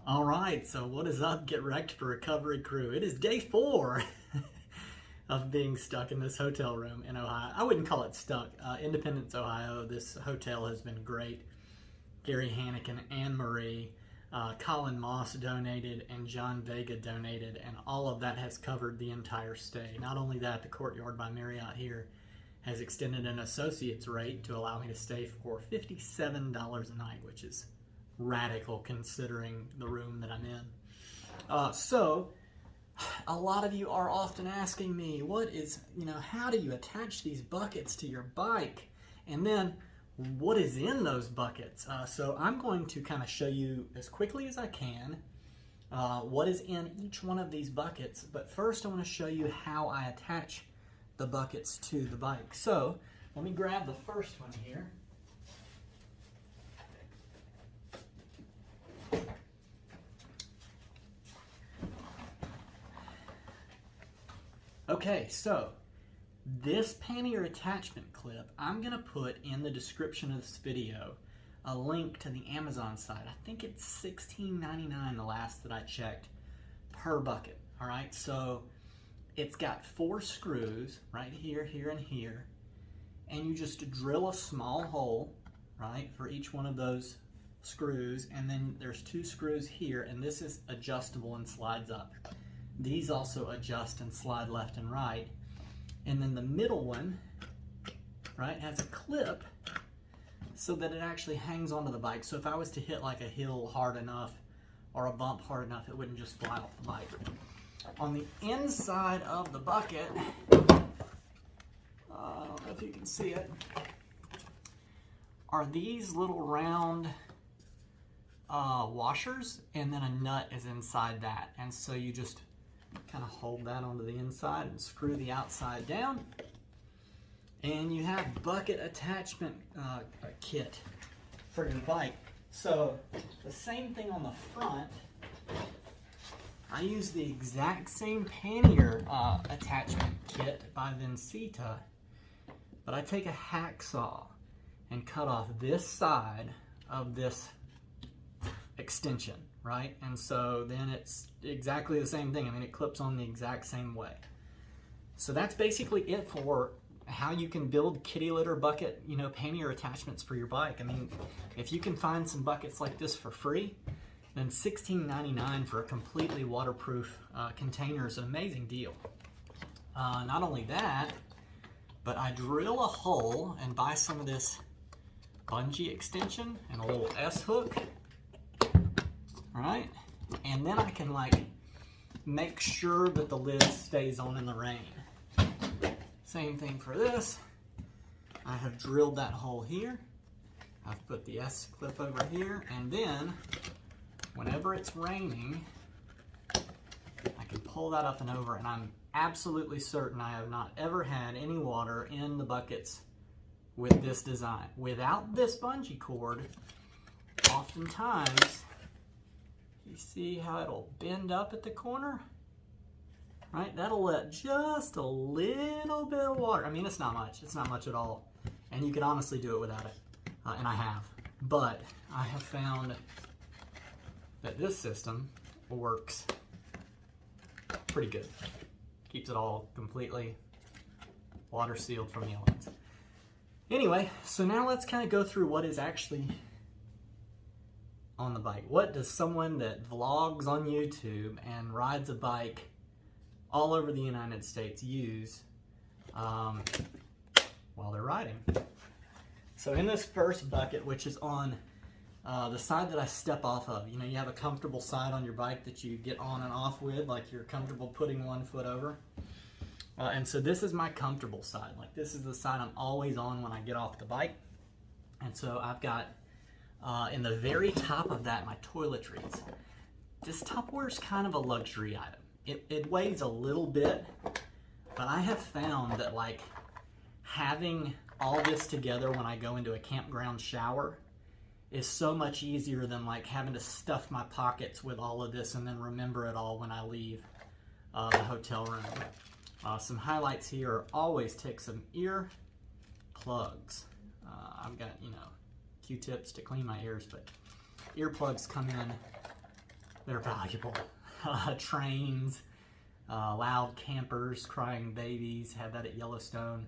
All right, so what is up, Get Wrecked for Recovery crew? It is day 4 of being stuck in this hotel room in Ohio. I wouldn't call it stuck. Independence, Ohio. This hotel has been great. Gary Hanneken, Annemarie, Colin Moss donated, and Vega donated, and all of that has covered the entire stay. Not only that, the Courtyard by Marriott here has extended an associate's rate to allow me to stay for $57 a night, which is radical considering the room that I'm in. So a lot of you are often asking me, how do you attach these buckets to your bike? And then what is in those buckets? So I'm going to kind of show you as quickly as I can what is in each one of these buckets. But first I want to show you how I attach the buckets to the bike. So let me grab the first one here. Okay, so this pannier attachment clip, I'm going to put in the description of this video a link to the Amazon site. I think it's $16.99 the last that I checked per bucket. All right, so it's got 4 screws right here, here, and here, and you just drill a small hole, right, for each one of those screws, and then there's 2 screws here, and this is adjustable and slides up. These also adjust and slide left and right. And then the middle one, right, has a clip so that it actually hangs onto the bike. So if I was to hit like a hill hard enough or a bump hard enough, it wouldn't just fly off the bike. On the inside of the bucket, I don't know if you can see it, are these little round washers, and then a nut is inside that. And so you just kind of hold that onto the inside and screw the outside down, and you have bucket attachment kit for your bike. So the same thing on the front. I use the exact same pannier attachment kit by Vincita, but I take a hacksaw and cut off this side of this extension, right? And so then it's exactly the same thing. I mean, it clips on the exact same way. So that's basically it for how you can build kitty litter bucket, pannier attachments for your bike. I mean, if you can find some buckets like this for free, then $16.99 for a completely waterproof container is an amazing deal. Not only that, but I drill a hole and buy some of this bungee extension and a little S-hook. Right? And then I can make sure that the lid stays on in the rain. Same thing for this. I have drilled that hole here. I've put the S clip over here, and then whenever it's raining, I can pull that up and over, and I'm absolutely certain I have not ever had any water in the buckets with this design. Without this bungee cord, oftentimes, you see how it'll bend up at the corner? Right? That'll let just a little bit of water. I mean, it's not much. It's not much at all. And you could honestly do it without it. And I have. But I have found that this system works pretty good. Keeps it all completely water sealed from the elements. Anyway, so now let's kind of go through what is actually on the bike. What does someone that vlogs on YouTube and rides a bike all over the United States use while they're riding? So in this first bucket, which is on the side that I step off of, you have a comfortable side on your bike that you get on and off with, like you're comfortable putting one foot over. And so this is my comfortable side. Like, this is the side I'm always on when I get off the bike. And so I've got in the very top of that, my toiletries. This Tupperware is kind of a luxury item. It weighs a little bit, but I have found that having all this together when I go into a campground shower is so much easier than having to stuff my pockets with all of this and then remember it all when I leave the hotel room. Some highlights here are always take some ear plugs. I've got, Q-tips to clean my ears, but earplugs come in they're valuable. Trains, loud campers, crying babies, had that at Yellowstone.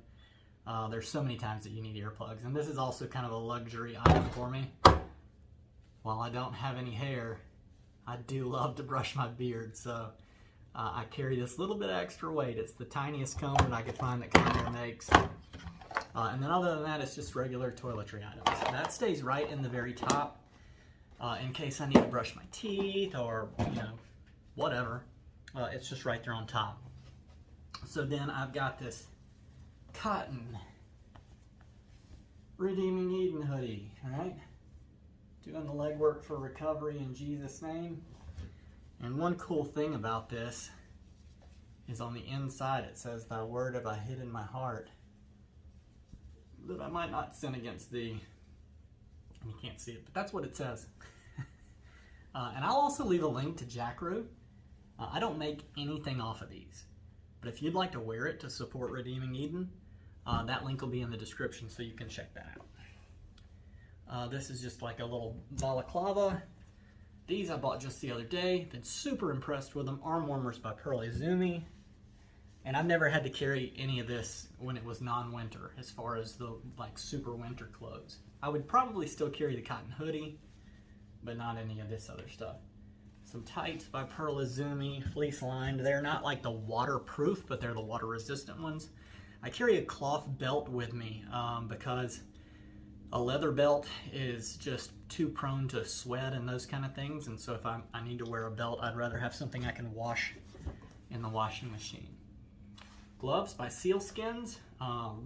There's so many times that you need earplugs, and this is also kind of a luxury item for me. While I don't have any hair, I do love to brush my beard, so I carry this little bit of extra weight. It's the tiniest comb that I could find that Panniers makes. And then other than that, it's just regular toiletry items. That stays right in the very top in case I need to brush my teeth or, you know, whatever. It's just right there on top. So then I've got this cotton Redeeming Eden hoodie, all right? Doing the legwork for recovery in Jesus' name. And one cool thing about this is on the inside it says, "Thy word have I hid in my heart, that I might not sin against thee." And you can't see it, but that's what it says. And I'll also leave a link to Jackroo. I don't make anything off of these, but if you'd like to wear it to support Redeeming Eden, that link will be in the description, so you can check that out. This is just like a little balaclava. These I bought just the other day. Been super impressed with them. Arm warmers by Pearl Izumi. And I've never had to carry any of this when it was non-winter, as far as the like super winter clothes. I would probably still carry the cotton hoodie, but not any of this other stuff. Some tights by Pearl Izumi, fleece lined. They're not like the waterproof, but they're the water resistant ones. I carry a cloth belt with me because a leather belt is just too prone to sweat and those kind of things. And so if I need to wear a belt, I'd rather have something I can wash in the washing machine. Gloves by Sealskins.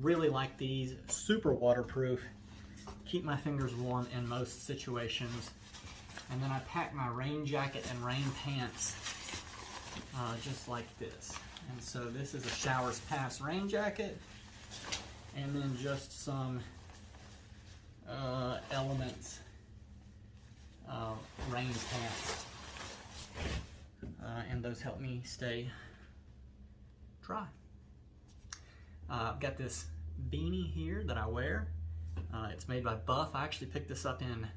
Really like these. Super waterproof. Keep my fingers warm in most situations. And then I pack my rain jacket and rain pants just like this. And so this is a Showers Pass rain jacket, and then just some Elements rain pants. And those help me stay dry. I've got this beanie here that I wear. It's made by Buff. I actually picked this up in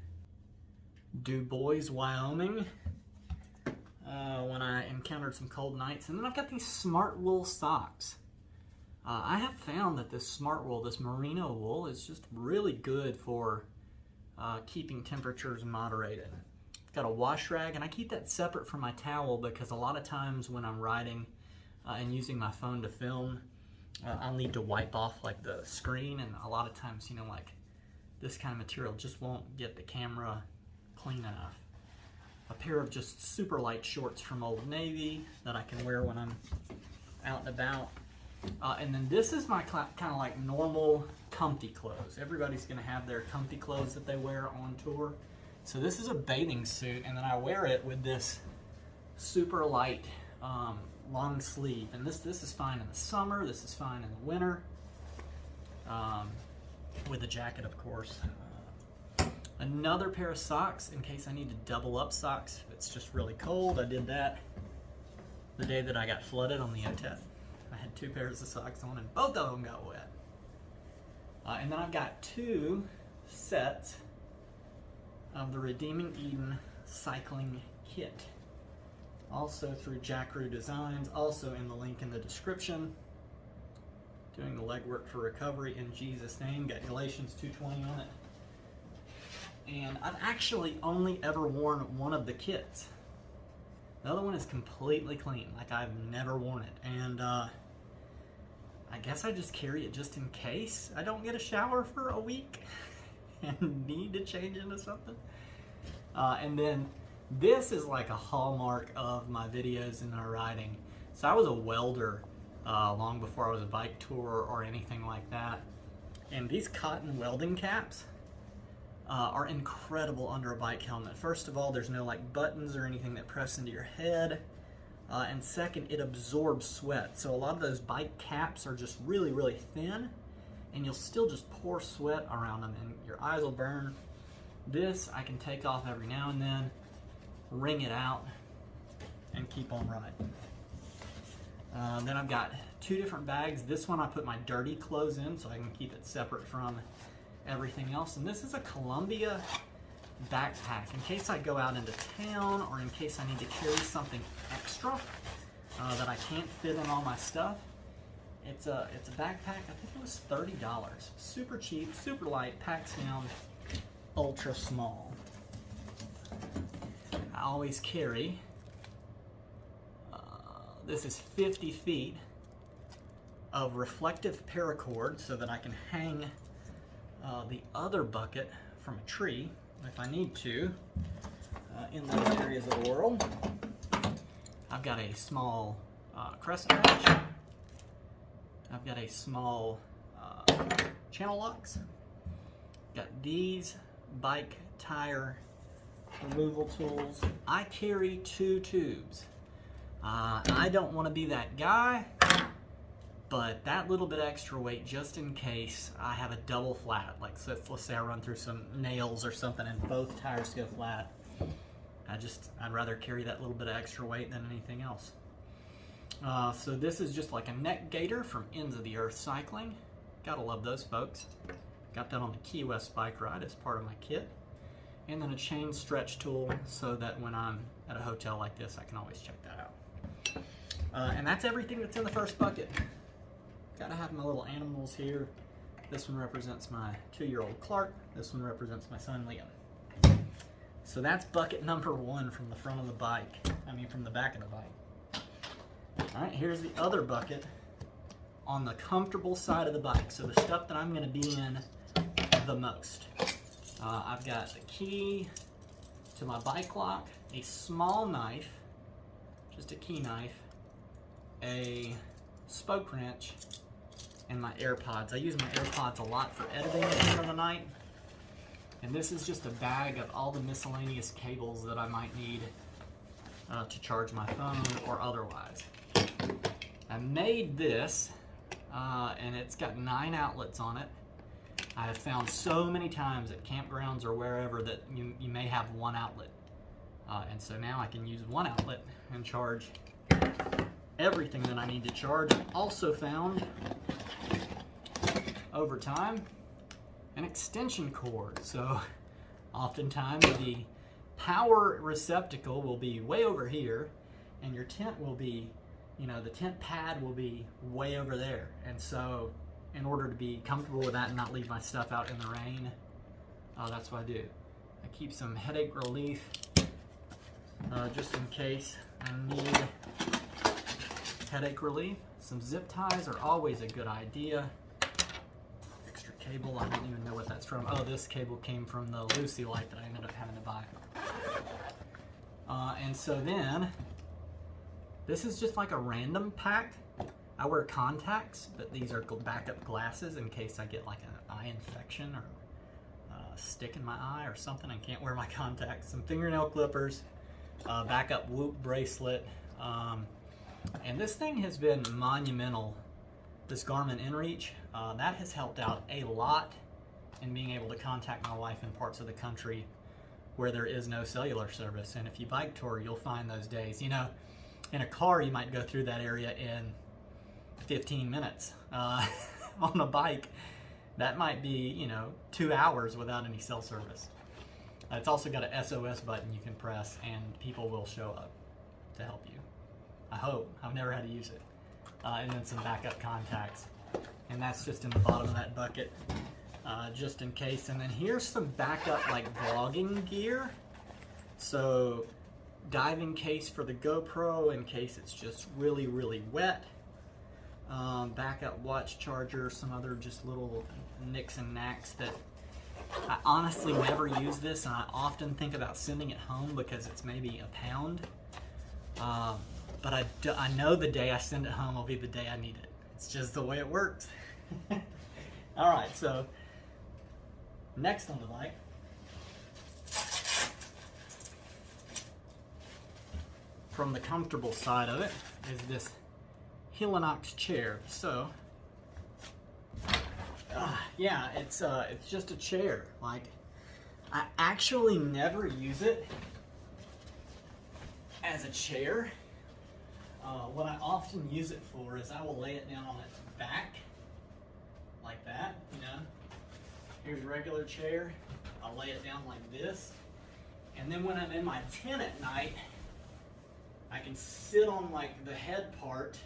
Du Bois, Wyoming, when I encountered some cold nights. And then I've got these smart wool socks. I have found that this smart wool, this merino wool, is just really good for keeping temperatures moderated. I've got a wash rag, and I keep that separate from my towel because a lot of times when I'm riding and using my phone to film, I'll need to wipe off like the screen, and a lot of times, you know, like this kind of material just won't get the camera clean enough. A pair of just super light shorts from Old Navy that I can wear when I'm out and about. And then this is my kind of like normal comfy clothes. Everybody's gonna have their comfy clothes that they wear on tour. So this is a bathing suit, and then I wear it with this super light long sleeve. And this is fine in the summer, this is fine in the winter, with a jacket, of course. Another pair of socks in case I need to double up socks if it's just really cold. I did that the day that I got flooded on the OTET. I had 2 pairs of socks on, and both of them got wet. And then I've got 2 sets of the Redeeming Eden cycling kit. Also through Jackroo Designs, also in the link in the description. Doing the legwork for recovery in Jesus' name. Got Galatians 2:20 on it. And I've actually only ever worn one of the kits. The other one is completely clean, like I've never worn it. And I guess I just carry it just in case I don't get a shower for a week and need to change into something. And then this is like a hallmark of my videos and my riding. So I was a welder long before I was a bike tourer or anything like that. And these cotton welding caps are incredible under a bike helmet. First of all, there's no like buttons or anything that press into your head. And second, it absorbs sweat. So a lot of those bike caps are just really, really thin, and you'll still just pour sweat around them and your eyes will burn. This I can take off every now and then, wring it out, and keep on riding. Then I've got 2 different bags. This one I put my dirty clothes in so I can keep it separate from everything else. And this is a Columbia backpack in case I go out into town or in case I need to carry something extra that I can't fit in all my stuff. It's a backpack. I think it was $30. Super cheap, super light, packs down, ultra small. I always carry, this is 50 feet of reflective paracord so that I can hang the other bucket from a tree if I need to in those areas of the world. I've got a small crest catch. I've got a small channel locks. Got these bike tire removal tools. I carry 2 tubes. I don't want to be that guy, but that little bit extra weight just in case I have a double flat. Like let's say I run through some nails or something and both tires go flat. I'd rather carry that little bit of extra weight than anything else. So this is just like a neck gaiter from Ends of the Earth Cycling. Gotta love those folks. Got that on the Key West bike ride as part of my kit. And then a chain stretch tool so that when I'm at a hotel like this, I can always check that out. And that's everything that's in the first bucket. Gotta have my little animals here. This one represents my 2-year-old Clark. This one represents my son Liam. So that's bucket number 1 from the front of the bike. From the back of the bike. All right, here's the other bucket on the comfortable side of the bike. So the stuff that I'm gonna be in the most. I've got the key to my bike lock, a small knife, just a key knife, a spoke wrench, and my AirPods. I use my AirPods a lot for editing at the end of the night. And this is just a bag of all the miscellaneous cables that I might need to charge my phone or otherwise. I made this, and it's got 9 outlets on it. I have found so many times at campgrounds or wherever that you may have 1 outlet. And so now I can use 1 outlet and charge everything that I need to charge. I've also found, over time, an extension cord. So oftentimes the power receptacle will be way over here and your tent will be, the tent pad will be way over there. And so in order to be comfortable with that and not leave my stuff out in the rain, that's what I do. I keep some headache relief just in case I need headache relief. Some zip ties are always a good idea. Extra cable, I don't even know what that's from. Oh, this cable came from the Lucy light that I ended up having to buy. And so then, this is just like a random pack. I wear contacts, but these are backup glasses in case I get like an eye infection or a stick in my eye or something and can't wear my contacts. Some fingernail clippers, backup Whoop bracelet, and this thing has been monumental, this Garmin InReach. That has helped out a lot in being able to contact my wife in parts of the country where there is no cellular service. And if you bike tour, you'll find those days. In a car, you might go through that area in 15 minutes. On a bike, that might be, 2 hours without any cell service. It's also got a SOS button you can press and people will show up to help you. I hope. I've never had to use it. And then some backup contacts. And that's just in the bottom of that bucket, just in case. And then here's some backup vlogging gear. So diving case for the GoPro in case it's just really, really wet. Backup watch charger, some other just little nicks and knacks that I honestly never use this, and I often think about sending it home because it's maybe a pound. But I know the day I send it home will be the day I need it. It's just the way it works. All right, so next on the bike, from the comfortable side of it, is this Helinox chair. So, yeah, it's just a chair. I actually never use it as a chair. What I often use it for is I will lay it down on its back, like that, Here's a regular chair. I'll lay it down like this, And then when I'm in my tent at night, I can sit on like the head part,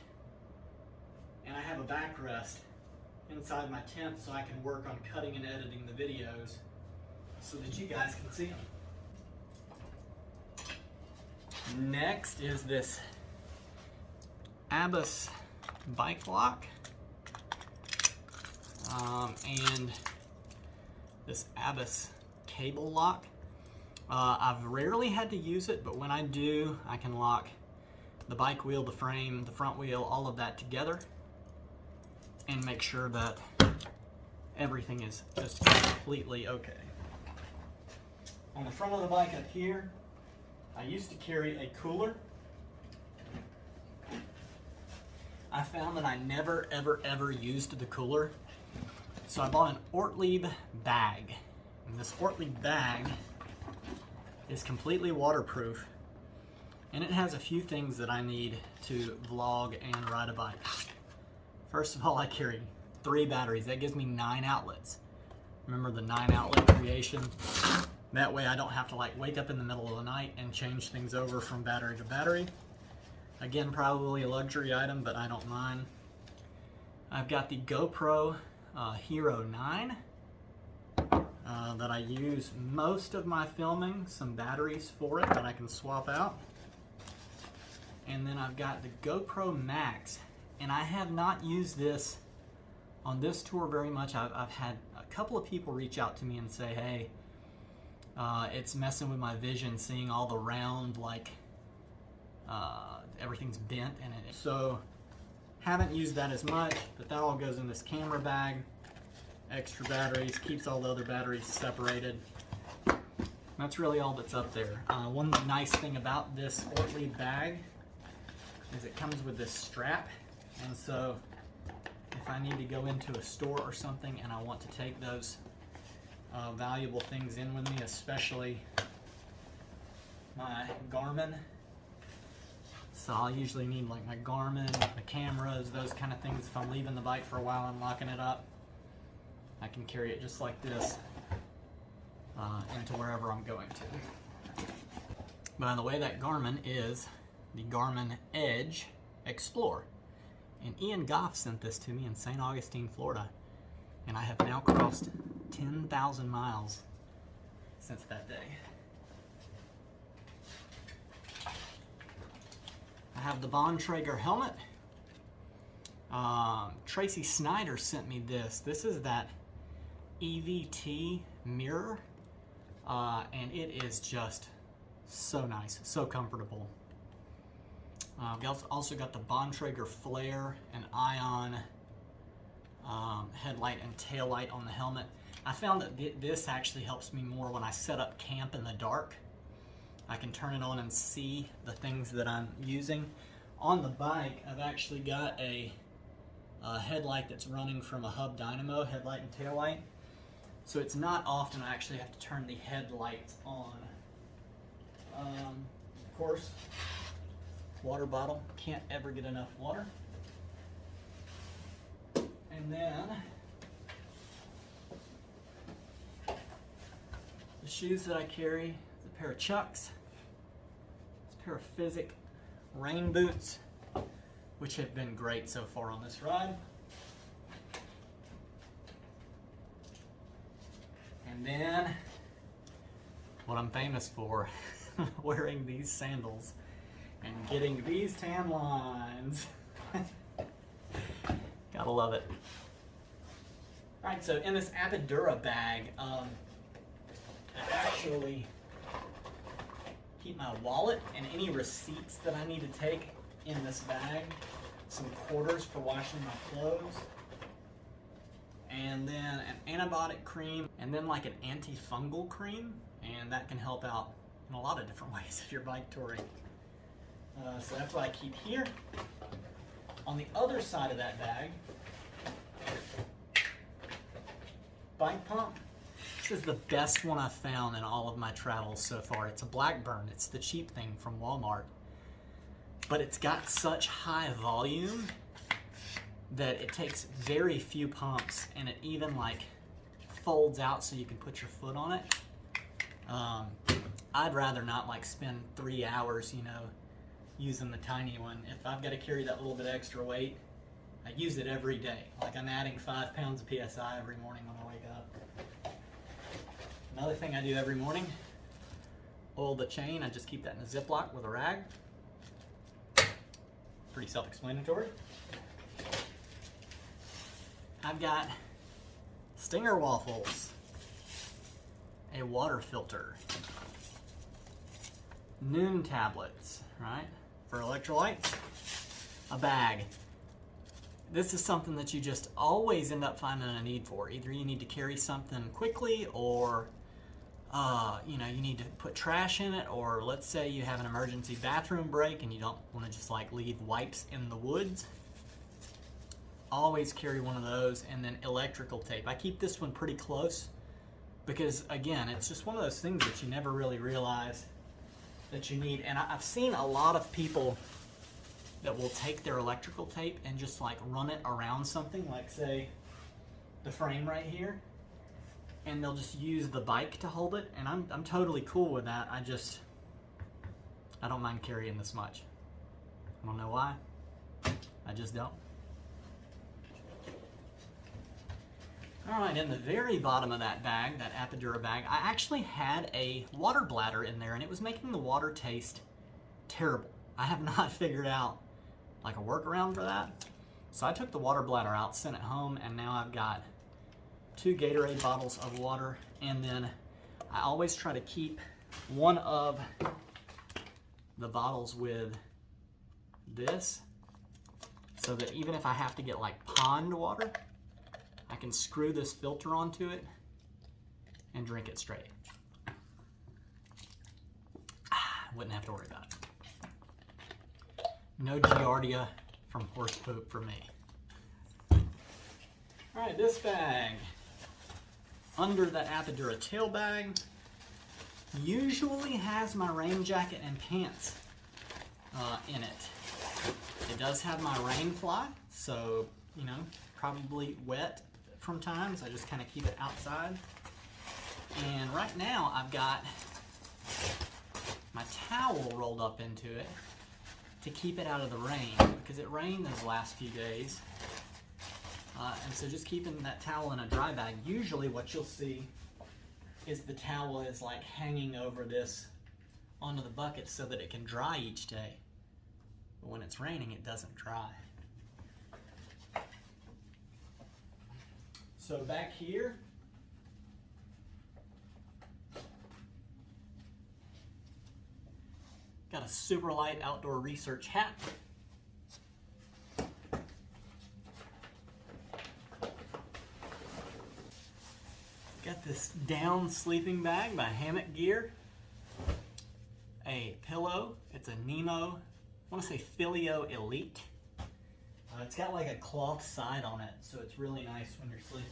and I have a backrest inside my tent so I can work on cutting and editing the videos so that you guys can see them. Next is this ABUS bike lock and this ABUS cable lock. I've rarely had to use it, but when I do, I can lock the bike wheel, the frame, the front wheel, all of that together and make sure that everything is just completely okay. On the front of the bike up here, I used to carry a cooler. I found that I never, ever used the cooler. So I bought an Ortlieb bag. And this Ortlieb bag is completely waterproof. And it has a few things that I need to vlog and ride a bike. First of all, I carry 3 batteries. That gives me 9 outlets. Remember the 9 outlet creation? That way I don't have to like wake up in the middle of the night and change things over from battery to battery. Again, probably a luxury item, but I don't mind. I've got the GoPro Hero 9 that I use most of my filming, some batteries for it that I can swap out. And then I've got the GoPro Max, and I have not used this on this tour very much. I've had a couple of people reach out to me and say, hey, it's messing with my vision, seeing all the round, like, everything's bent in it. So, haven't used that as much, but that all goes in this camera bag. Extra batteries, keeps all the other batteries separated. That's really all that's up there. One nice thing about this Ortlieb bag is it comes with this strap, and so if I need to go into a store or something and I want to take those valuable things in with me, especially my Garmin. So I'll usually need like my Garmin, the cameras, those kind of things. If I'm leaving the bike for a while and locking it up, I can carry it just like this into wherever I'm going to. By the way, that Garmin is the Garmin Edge Explore. And Ian Goff sent this to me in St. Augustine, Florida. And I have now crossed 10,000 miles since that day. I have the Bontrager helmet. Tracy Snyder sent me this. This is that EVT mirror, and it is just so nice, so comfortable. I've also got the Bontrager flare and ion headlight and tail light on the helmet. I found that this actually helps me more when I set up camp in the dark. I can turn it on and see the things that I'm using. On the bike, I've actually got a headlight that's running from a hub dynamo, headlight and tail light. So it's not often I actually have to turn the headlights on. Of course, water bottle, can't ever get enough water. And then the shoes that I carry is a pair of Chucks, it's a pair of Physic rain boots, which have been great so far on this ride. And then what I'm famous for, wearing these sandals and getting these tan lines. Gotta love it. Alright, so in this Apidura bag, I actually keep my wallet and any receipts that I need to take in this bag, some quarters for washing my clothes, and then an antibiotic cream, and then like an antifungal cream, and that can help out in a lot of different ways if you're bike touring. So that's what I keep here. On the other side of that bag, bike pump. This is the best one I've found in all of my travels so far. It's a Blackburn. It's the cheap thing from Walmart. But it's got such high volume that it takes very few pumps, and it even like folds out so you can put your foot on it. I'd rather not like spend 3 hours, you know, using the tiny one. If I've got to carry that little bit extra weight, I use it every day. Like I'm adding 5 pounds of PSI every morning when I wake up. Another thing I do every morning, oil the chain. I just keep that in a Ziploc with a rag. Pretty self-explanatory. I've got Stinger waffles, a water filter, Noon tablets, right, for electrolytes, a bag. This is something that you just always end up finding a need for. Either you need to carry something quickly, or you know, you need to put trash in it, or let's say you have an emergency bathroom break and you don't want to just like leave wipes in the woods. Always carry one of those. And then electrical tape. I keep this one pretty close because, again, it's just one of those things that you never really realize that you need. And I've seen a lot of people that will take their electrical tape and just like run it around something, like say the frame right here, and they'll just use the bike to hold it. And I'm totally cool with that. I don't mind carrying this much. I don't know why. I just don't. All right, in the very bottom of that bag, that Apidura bag, I actually had a water bladder in there, and it was making the water taste terrible. I have not figured out like a workaround for that. So I took the water bladder out, sent it home, and now I've got 2 Gatorade bottles of water. And then I always try to keep one of the bottles with this, so that even if I have to get like pond water, I can screw this filter onto it and drink it straight. Wouldn't have to worry about it. No giardia from horse poop for me. All right, this bag, under that Apidura tail bag, usually has my rain jacket and pants in it. It does have my rain fly, so, you know, probably wet from times. I just kind of keep it outside. And right now I've got my towel rolled up into it to keep it out of the rain, because it rained those last few days. And so just keeping that towel in a dry bag, usually what you'll see is the towel is like hanging over this onto the bucket so that it can dry each day. But when it's raining, it doesn't dry. So back here, got a super light outdoor research hat. Got this down sleeping bag by Hammock Gear. A pillow, it's a Nemo, I want to say Filio Elite. It's got like a cloth side on it, so it's really nice when you're sleeping.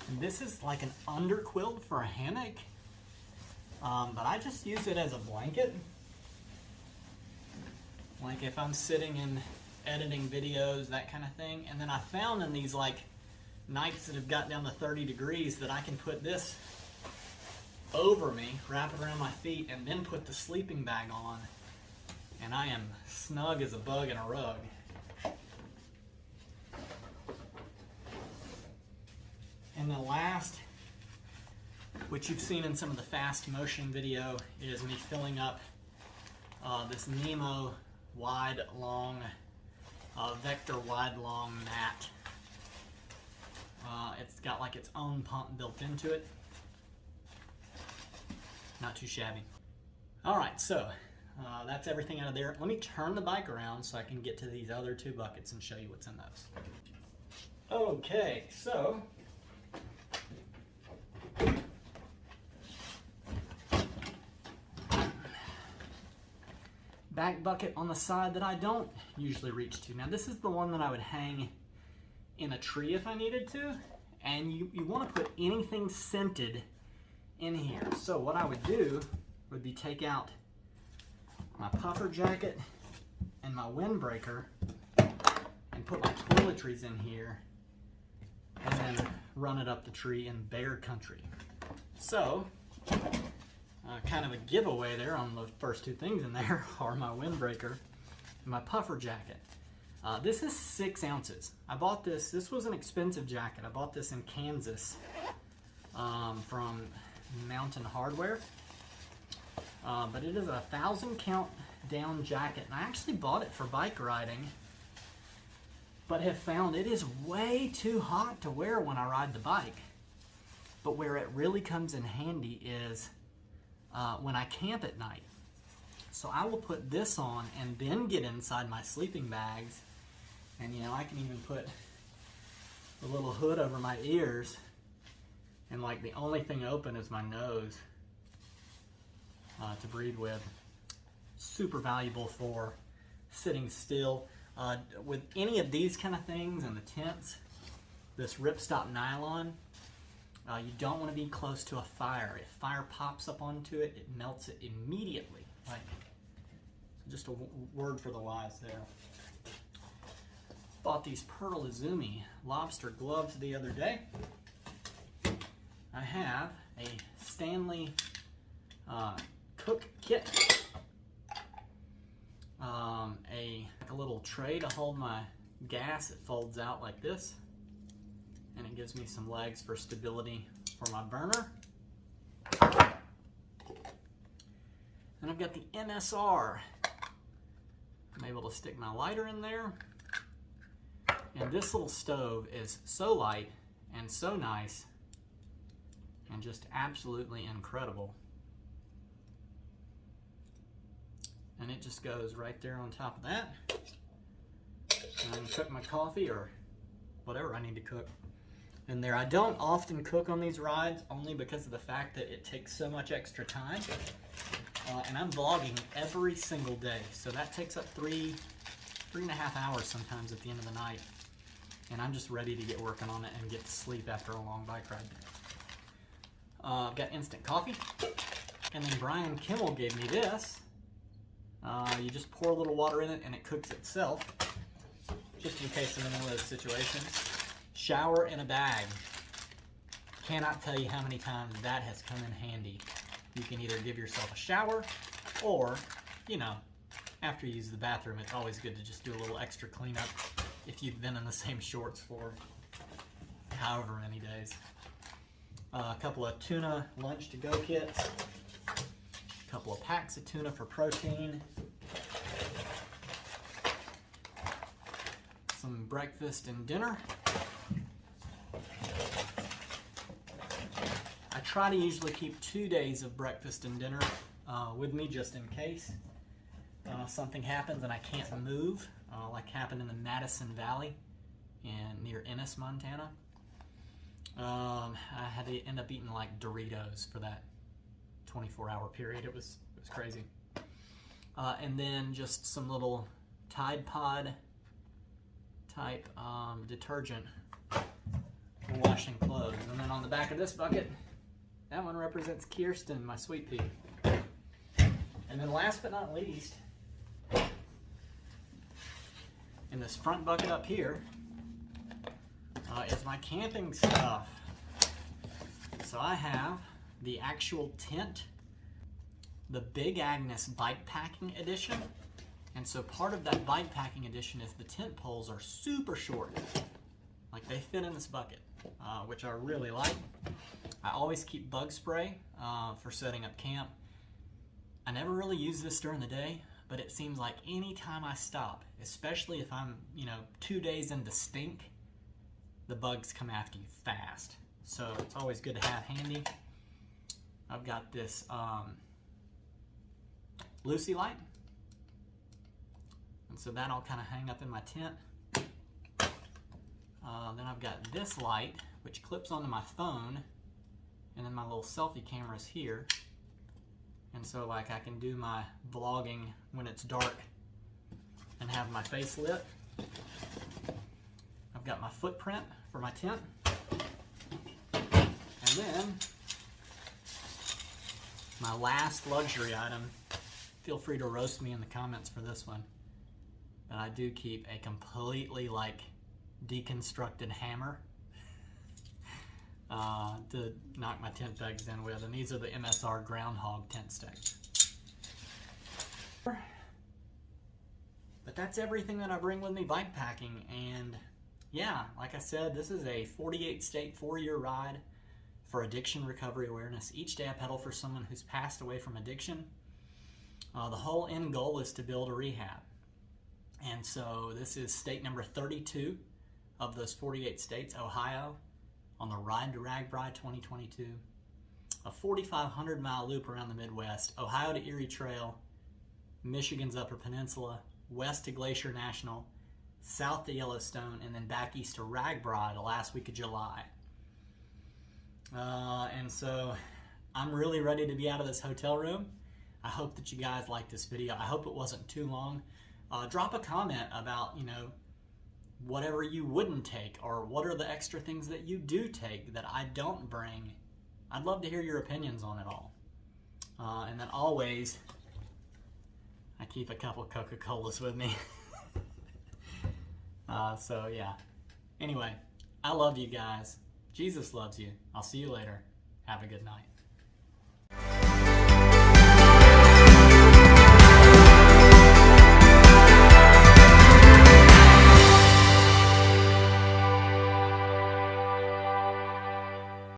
And this is like an underquilt for a hammock, but I just use it as a blanket. Like if I'm sitting and editing videos, that kind of thing. And then I found in these like nights that have got down to 30 degrees that I can put this over me, wrap it around my feet, and then put the sleeping bag on, and I am snug as a bug in a rug. And the last, which you've seen in some of the fast motion video, is me filling up this Nemo wide long, Vector wide long mat. It's got like its own pump built into it. Not too shabby. All right, so that's everything out of there. Let me turn the bike around so I can get to these other 2 buckets and show you what's in those. Okay, so back bucket on the side that I don't usually reach to. Now this is the one that I would hang in a tree if I needed to, and you want to put anything scented in here. So what I would do would be take out my puffer jacket and my windbreaker and put my toiletries in here and then run it up the tree in bear country. So, kind of a giveaway there on the first two things in there are my windbreaker and my puffer jacket. This is 6 ounces. I bought this was an expensive jacket. I bought this in Kansas from Mountain Hardware. But it is a 1,000 count down jacket, and I actually bought it for bike riding, but have found it is way too hot to wear when I ride the bike. But where it really comes in handy is when I camp at night. So I will put this on and then get inside my sleeping bags, and you know, I can even put a little hood over my ears, and like the only thing open is my nose to breathe with. Super valuable for sitting still. With any of these kind of things in the tents, this ripstop nylon, you don't want to be close to a fire. If fire pops up onto it, it melts it immediately. Right? So just a word for the wise there. Bought these Pearl Izumi lobster gloves the other day. I have a Stanley cook kit, a little tray to hold my gas. It folds out like this, and it gives me some legs for stability for my burner. And I've got the MSR. I'm able to stick my lighter in there. And this little stove is so light and so nice and just absolutely incredible. And it just goes right there on top of that. And I can cook my coffee or whatever I need to cook in there. I don't often cook on these rides only because of the fact that it takes so much extra time. And I'm vlogging every single day. So that takes up three and a half hours sometimes at the end of the night. And I'm just ready to get working on it and get to sleep after a long bike ride. I've got instant coffee. And then Brian Kimmel gave me this. You just pour a little water in it and it cooks itself, just in case I'm in one of those situations. Shower in a bag. Cannot tell you how many times that has come in handy. You can either give yourself a shower, or, you know, after you use the bathroom, it's always good to just do a little extra cleanup if you've been in the same shorts for however many days. A couple of tuna lunch to go kits. Couple of packs of tuna for protein, some breakfast and dinner. I try to usually keep 2 days of breakfast and dinner with me just in case something happens and I can't move, like happened in the Madison Valley near Ennis, Montana. I had to end up eating like Doritos for that 24-hour period. It was crazy. And then just some little Tide Pod type detergent for washing clothes. And then on the back of this bucket, that one represents Kirsten, my sweet pea. And then last but not least, in this front bucket up here is my camping stuff. So I have the actual tent, the Big Agnes bike packing edition. And so part of that bike packing edition is the tent poles are super short. Like they fit in this bucket, which I really like. I always keep bug spray for setting up camp. I never really use this during the day, but it seems like any time I stop, especially if I'm, 2 days into stink, the bugs come after you fast. So it's always good to have handy. I've got this Lucy light, and so that'll kind of hang up in my tent. Then I've got this light, which clips onto my phone, and then my little selfie camera's here. And so like I can do my vlogging when it's dark and have my face lit. I've got my footprint for my tent. And then my last luxury item, feel free to roast me in the comments for this one, but I do keep a completely like deconstructed hammer to knock my tent pegs in with, and these are the MSR Groundhog tent stakes. But that's everything that I bring with me bike packing, and yeah, like I said, this is a 48-state, 4-year ride for addiction recovery awareness. Each day I pedal for someone who's passed away from addiction. The whole end goal is to build a rehab. And so this is state number 32 of those 48 states, Ohio, on the Ride to RAGBRAI 2022. A 4,500-mile loop around the Midwest, Ohio to Erie Trail, Michigan's Upper Peninsula, west to Glacier National, south to Yellowstone, and then back east to RAGBRAI the last week of July. And so I'm really ready to be out of this hotel room. I hope that you guys liked this video. I hope it wasn't too long. Drop a comment about, whatever you wouldn't take, or what are the extra things that you do take that I don't bring. I'd love to hear your opinions on it all. And then always, I keep a couple Coca-Colas with me. So yeah. Anyway, I love you guys. Jesus loves you. I'll see you later. Have a good night.